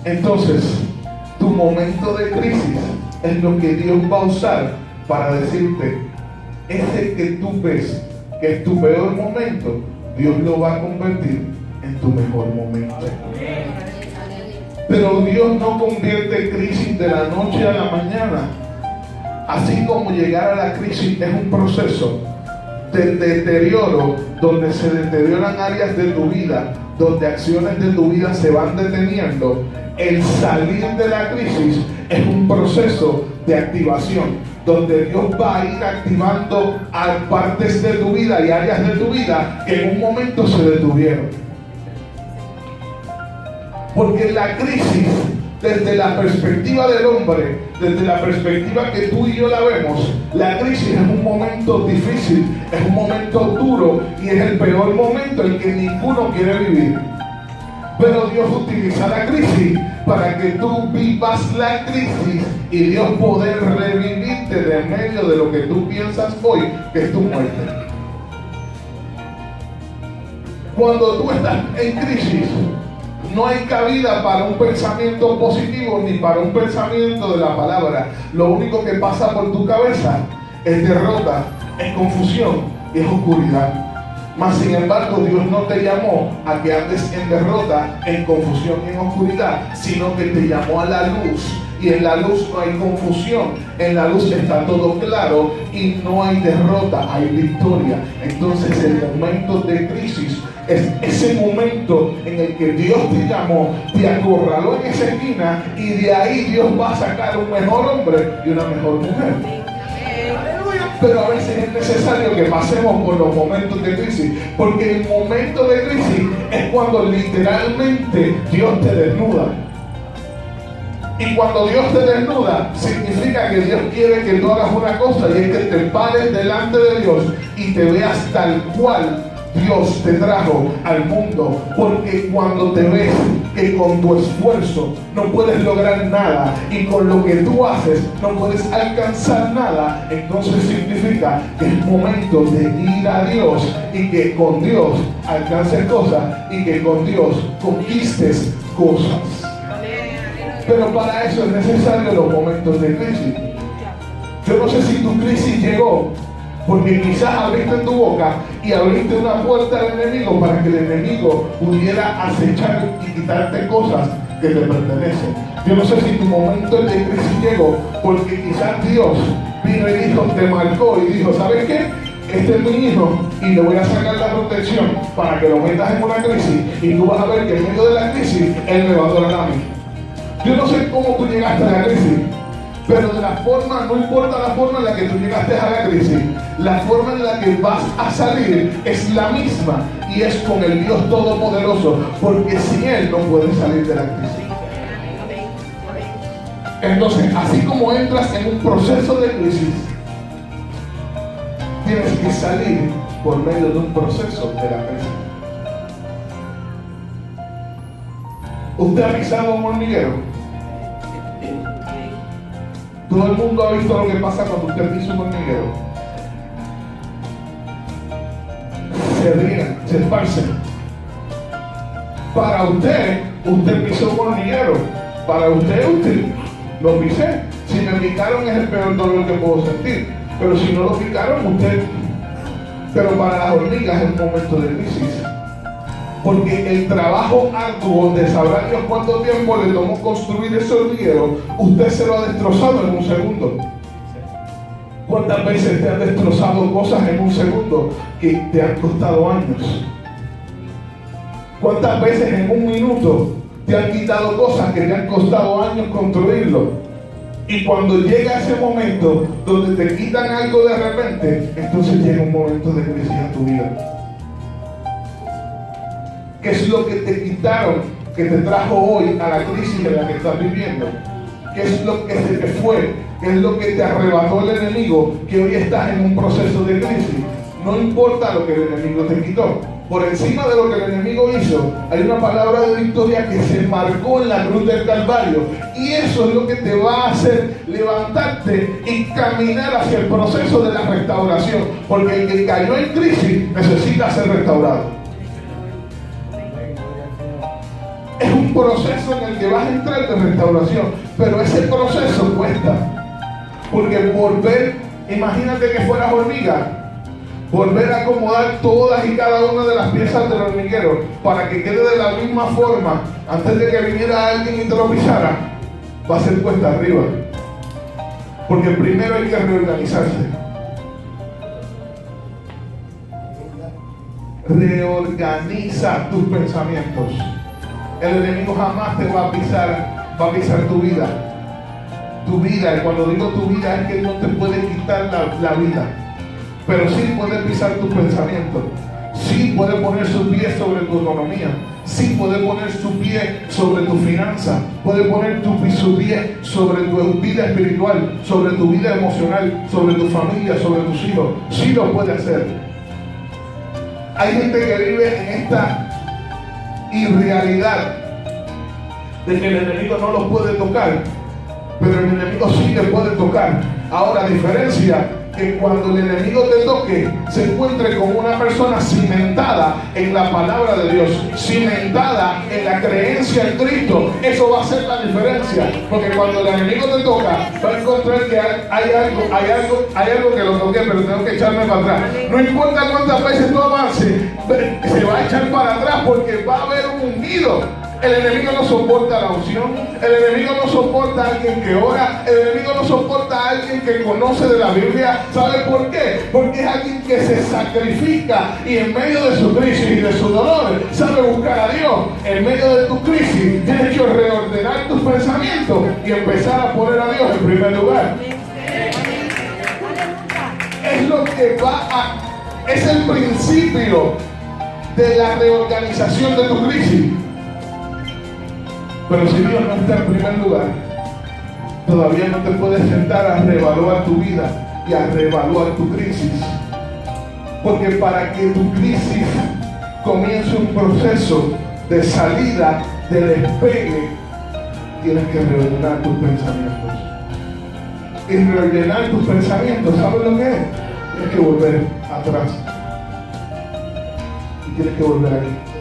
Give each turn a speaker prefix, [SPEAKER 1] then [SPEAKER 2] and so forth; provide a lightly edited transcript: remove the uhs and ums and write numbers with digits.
[SPEAKER 1] Entonces, tu momento de crisis es lo que Dios va a usar para decirte, ese que tú ves que es tu peor momento, Dios lo va a convertir en tu mejor momento. Pero Dios no convierte crisis de la noche a la mañana. Así como llegar a la crisis es un proceso de deterioro, donde se deterioran áreas de tu vida, donde acciones de tu vida se van deteniendo, el salir de la crisis es un proceso de activación, donde Dios va a ir activando partes de tu vida y áreas de tu vida que en un momento se detuvieron. Porque la crisis, desde la perspectiva del hombre, desde la perspectiva que tú y yo la vemos, la crisis es un momento difícil, es un momento duro y es el peor momento, el que ninguno quiere vivir. Pero Dios utiliza la crisis para que tú vivas la crisis y Dios poder revivirte de en medio de lo que tú piensas hoy, que es tu muerte. Cuando tú estás en crisis, no hay cabida para un pensamiento positivo ni para un pensamiento de la palabra. Lo único que pasa por tu cabeza es derrota, es confusión y es oscuridad. Mas sin embargo, Dios no te llamó a que andes en derrota, en confusión y en oscuridad, sino que te llamó a la luz. Y en la luz no hay confusión, en la luz está todo claro y no hay derrota, hay victoria. Entonces el momento de crisis es ese momento en el que Dios te llamó, te acorraló en esa esquina y de ahí Dios va a sacar un mejor hombre y una mejor mujer. Pero a veces es necesario que pasemos por los momentos de crisis, porque el momento de crisis es cuando literalmente Dios te desnuda. Y cuando Dios te desnuda, significa que Dios quiere que tú hagas una cosa, y es que te pares delante de Dios y te veas tal cual Dios te trajo al mundo. Porque cuando te ves que con tu esfuerzo no puedes lograr nada y con lo que tú haces no puedes alcanzar nada, entonces significa que es momento de ir a Dios y que con Dios alcances cosas y que con Dios conquistes cosas. Pero para eso es necesario los momentos de crisis. Yo no sé si tu crisis llegó porque quizás abriste tu boca y abriste una puerta al enemigo para que el enemigo pudiera acechar y quitarte cosas que te pertenecen. Yo no sé si tu momento de crisis llegó porque quizás Dios vino y dijo, te marcó y dijo, ¿sabes qué? Este es mi hijo y le voy a sacar la protección para que lo metas en una crisis y tú vas a ver que en medio de la crisis Él me va a adorar a mí. Yo no sé cómo tú llegaste a la crisis, pero de la forma, no importa la forma en la que tú llegaste a la crisis, la forma en la que vas a salir es la misma y es con el Dios Todopoderoso, porque sin Él no puedes salir de la crisis. Entonces, así como entras en un proceso de crisis, tienes que salir por medio de un proceso de la crisis. ¿Usted ha pisado un hormiguero? Todo el mundo ha visto lo que pasa cuando usted pisa un hormiguero. Se ríen, se esparcen. Para usted pisó un hormiguero. Para usted lo pisé. Si me picaron es el peor dolor que puedo sentir. Pero si no lo picaron, usted. Pero para las hormigas es un momento de crisis. Porque el trabajo arduo de sabrá Dios cuánto tiempo le tomó construir ese hormiguero, usted se lo ha destrozado en un segundo. ¿Cuántas veces te han destrozado cosas en un segundo que te han costado años? ¿Cuántas veces en un minuto te han quitado cosas que te han costado años construirlo? Y cuando llega ese momento donde te quitan algo de repente, entonces llega un momento de crisis en tu vida. ¿Qué es lo que te quitaron, que te trajo hoy a la crisis en la que estás viviendo? ¿Qué es lo que se te fue? ¿Qué es lo que te arrebató el enemigo, que hoy estás en un proceso de crisis? No importa lo que el enemigo te quitó. Por encima de lo que el enemigo hizo, hay una palabra de victoria que se marcó en la cruz del Calvario. Y eso es lo que te va a hacer levantarte y caminar hacia el proceso de la restauración. Porque el que cayó en crisis necesita ser restaurado. Es un proceso en el que vas a entrar de restauración, pero ese proceso cuesta. Porque volver, imagínate que fueras hormiga, volver a acomodar todas y cada una de las piezas del hormiguero para que quede de la misma forma antes de que viniera alguien y te lo pisara, va a ser cuesta arriba. Porque primero hay que reorganizarse. Reorganiza tus pensamientos. El enemigo jamás te va a pisar tu vida. Tu vida, y cuando digo tu vida es que no te puede quitar la vida, pero sí puede pisar tus pensamientos. Sí puede poner su pie sobre tu economía. Sí puede poner su pie sobre tu finanza. Puede poner su pie sobre tu vida espiritual, sobre tu vida emocional, sobre tu familia, sobre tus hijos. Sí lo puede hacer. Hay gente que vive en esta irrealidad de que el enemigo no los puede tocar, pero el enemigo sí le puede tocar. Ahora, diferencia que cuando el enemigo te toque, se encuentre con una persona cimentada en la palabra de Dios, cimentada en la creencia en Cristo. Eso va a ser la diferencia, porque cuando el enemigo te toca, va a encontrar que hay algo que lo toqué, pero tengo que echarme para atrás. No importa cuántas veces tú avances, se va a echar para atrás porque va a haber un ungido. El enemigo no soporta la unción, el enemigo no soporta a alguien que ora, el enemigo no soporta a alguien que conoce de la Biblia. ¿Sabe por qué? Porque es alguien que se sacrifica y en medio de su crisis y de su dolor sabe buscar a Dios. En medio de tu crisis tienes que reordenar tus pensamientos y empezar a poner a Dios en primer lugar. Es lo que es el principio de la reorganización de tu crisis. Pero si Dios no está en primer lugar, todavía no te puedes sentar a reevaluar tu vida y a reevaluar tu crisis. Porque para que tu crisis comience un proceso de salida, de despegue, tienes que reordenar tus pensamientos. Y reordenar tus pensamientos, ¿sabes lo que es? Tienes que volver atrás. Y tienes que volver aquí.